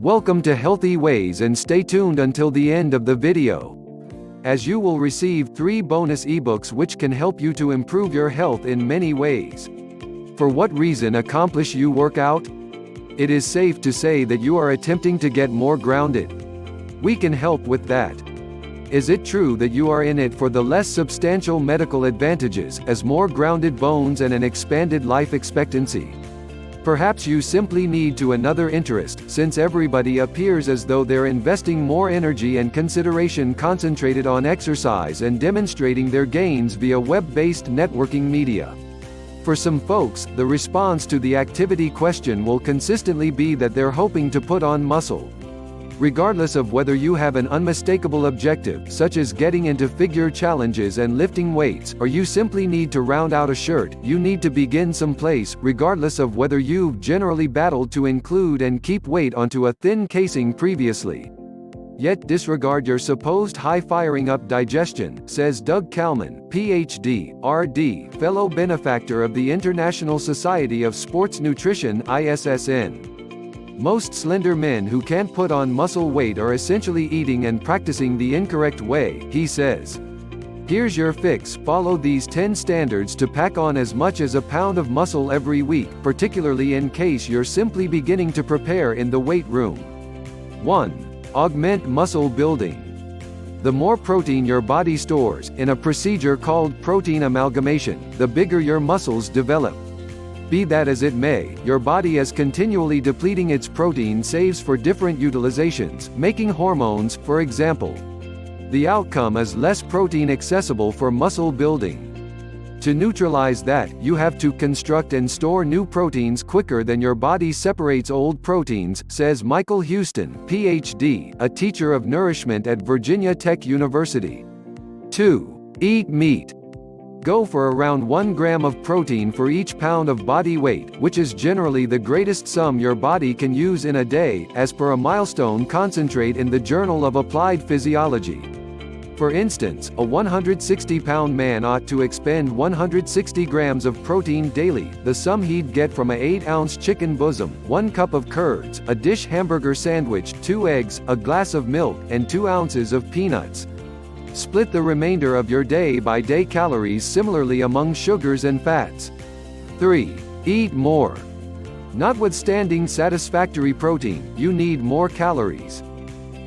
Welcome to Healthy Ways and stay tuned until the end of the video, as you will receive 3 bonus ebooks which can help you to improve your health in many ways. For what reason accomplish you work out? It is safe to say that you are attempting to get more grounded. We can help with that. Is it true that you are in it for the less substantial medical advantages, as more grounded bones and an expanded life expectancy? Perhaps you simply need to another interest, since everybody appears as though they're investing more energy and consideration concentrated on exercise and demonstrating their gains via web-based networking media. For some folks, the response to the activity question will consistently be that they're hoping to put on muscle. Regardless of whether you have an unmistakable objective, such as getting into figure challenges and lifting weights, or you simply need to round out a shirt, you need to begin someplace, regardless of whether you've generally battled to include and keep weight onto a thin casing previously. Yet disregard your supposed high-firing up digestion, says Doug Kalman, Ph.D., R.D., fellow benefactor of the International Society of Sports Nutrition (ISSN). Most slender men who can't put on muscle weight are essentially eating and practicing the incorrect way, he says. Here's your fix: follow these 10 standards to pack on as much as a pound of muscle every week, particularly in case you're simply beginning to prepare in the weight room. 1. Augment muscle building. The more protein your body stores, in a procedure called protein amalgamation, the bigger your muscles develop. Be that as it may, your body is continually depleting its protein saves for different utilizations, making hormones, for example. The outcome is less protein accessible for muscle building. To neutralize that, you have to construct and store new proteins quicker than your body separates old proteins, says Michael Houston, Ph.D., a teacher of nourishment at Virginia Tech University. 2. Eat meat. Go for around 1 gram of protein for each pound of body weight, which is generally the greatest sum your body can use in a day, as per a milestone concentrate in the Journal of Applied Physiology. For instance, a 160-pound man ought to expend 160 grams of protein daily, the sum he'd get from a 8-ounce chicken bosom, 1 cup of curds, a dish hamburger sandwich, 2 eggs, a glass of milk, and 2 ounces of peanuts. Split the remainder of your day-by-day calories similarly among sugars and fats. 3. Eat more. Notwithstanding satisfactory protein, you need more calories.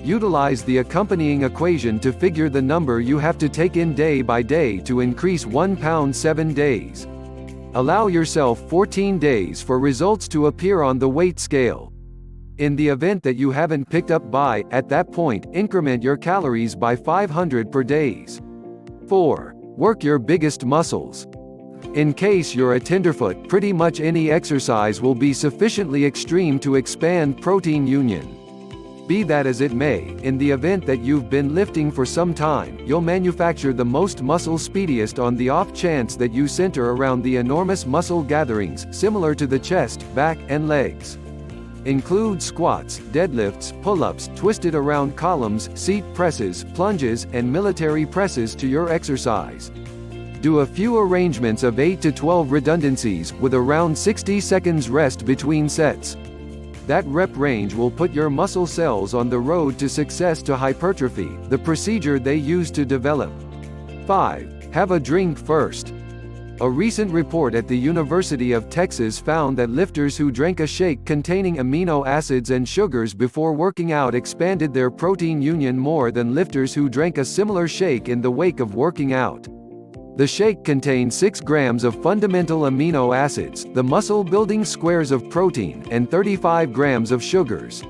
Utilize the accompanying equation to figure the number you have to take in day by day to increase 1 pound 7 days. Allow yourself 14 days for results to appear on the weight scale. In the event that you haven't picked up by, at that point, increment your calories by 500 per day. 4. Work your biggest muscles. In case you're a tenderfoot, pretty much any exercise will be sufficiently extreme to expand protein union. Be that as it may, in the event that you've been lifting for some time, you'll manufacture the most muscle speediest on the off chance that you center around the enormous muscle gatherings, similar to the chest, back, and legs. Include squats, deadlifts, pull-ups, twisted around columns, seat presses, plunges, and military presses to your exercise. Do a few arrangements of 8 to 12 redundancies, with around 60 seconds rest between sets. That rep range will put your muscle cells on the road to success to hypertrophy, the procedure they use to develop. 5. Have a drink first. A recent report at the University of Texas found that lifters who drank a shake containing amino acids and sugars before working out expanded their protein union more than lifters who drank a similar shake in the wake of working out. The shake contained 6 grams of fundamental amino acids, the muscle-building squares of protein, and 35 grams of sugars.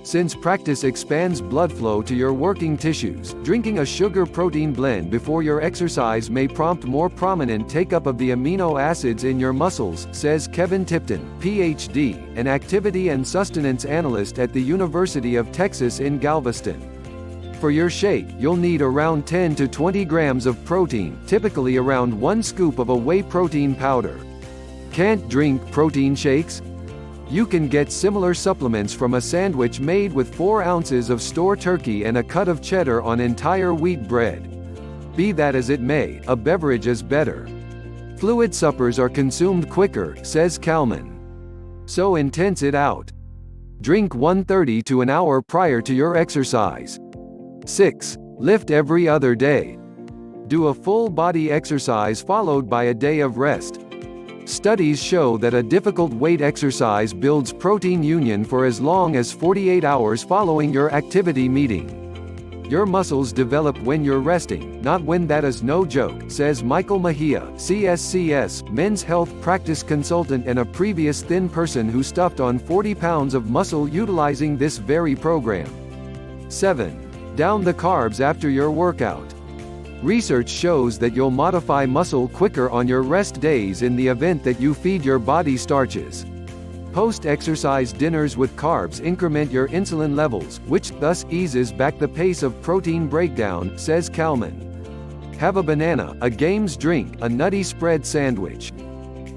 Since practice expands blood flow to your working tissues, drinking a sugar-protein blend before your exercise may prompt more prominent take-up of the amino acids in your muscles, says Kevin Tipton, Ph.D., an activity and sustenance analyst at the University of Texas in Galveston. For your shake, you'll need around 10 to 20 grams of protein, typically around 1 scoop of a whey protein powder. Can't drink protein shakes? You can get similar supplements from a sandwich made with 4 ounces of store turkey and a cut of cheddar on entire wheat bread. Be that as it may, a beverage is better. Fluid suppers are consumed quicker, says Kalman. So intense it out. Drink 1:30 to an hour prior to your exercise. 6. Lift every other day. Do a full body exercise followed by a day of rest. Studies show that a difficult weight exercise builds protein union for as long as 48 hours following your activity meeting. Your muscles develop when you're resting, not when. That is no joke, says Michael Mejia, CSCS, men's health practice consultant and a previous thin person who stuffed on 40 pounds of muscle utilizing this very program. 7. Down the carbs after your workout. Research shows that you'll modify muscle quicker on your rest days in the event that you feed your body starches. Post-exercise dinners with carbs increment your insulin levels, which thus eases back the pace of protein breakdown, says Kalman. Have a banana, a game's drink, a nutty spread sandwich.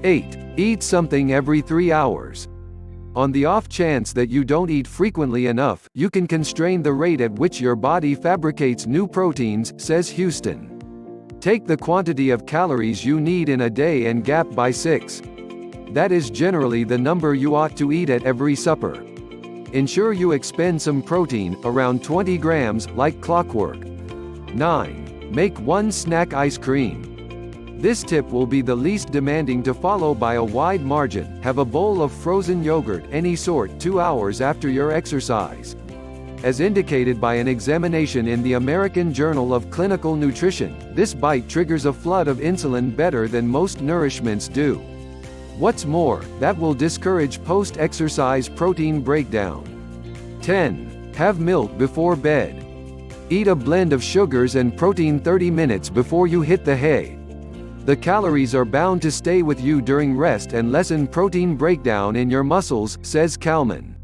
8. Eat something every 3 hours. On the off chance that you don't eat frequently enough, you can constrain the rate at which your body fabricates new proteins, says Houston. Take the quantity of calories you need in a day and gap by 6. That is generally the number you ought to eat at every supper. Ensure you expend some protein, around 20 grams, like clockwork. 9. Make one snack ice cream. This tip will be the least demanding to follow by a wide margin. Have a bowl of frozen yogurt, any sort, 2 hours after your exercise. As indicated by an examination in the American Journal of Clinical Nutrition, this bite triggers a flood of insulin better than most nourishments do. What's more, that will discourage post-exercise protein breakdown. 10. Have milk before bed. Eat a blend of sugars and protein 30 minutes before you hit the hay. The calories are bound to stay with you during rest and lessen protein breakdown in your muscles, says Kalman.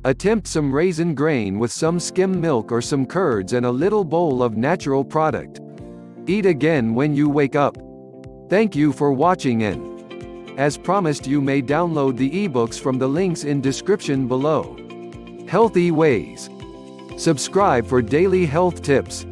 Attempt some raisin grain with some skim milk or some curds and a little bowl of natural product. Eat again when you wake up. Thank you for watching and, as promised, you may download the ebooks from the links in description below. Healthy Ways. Subscribe for daily health tips.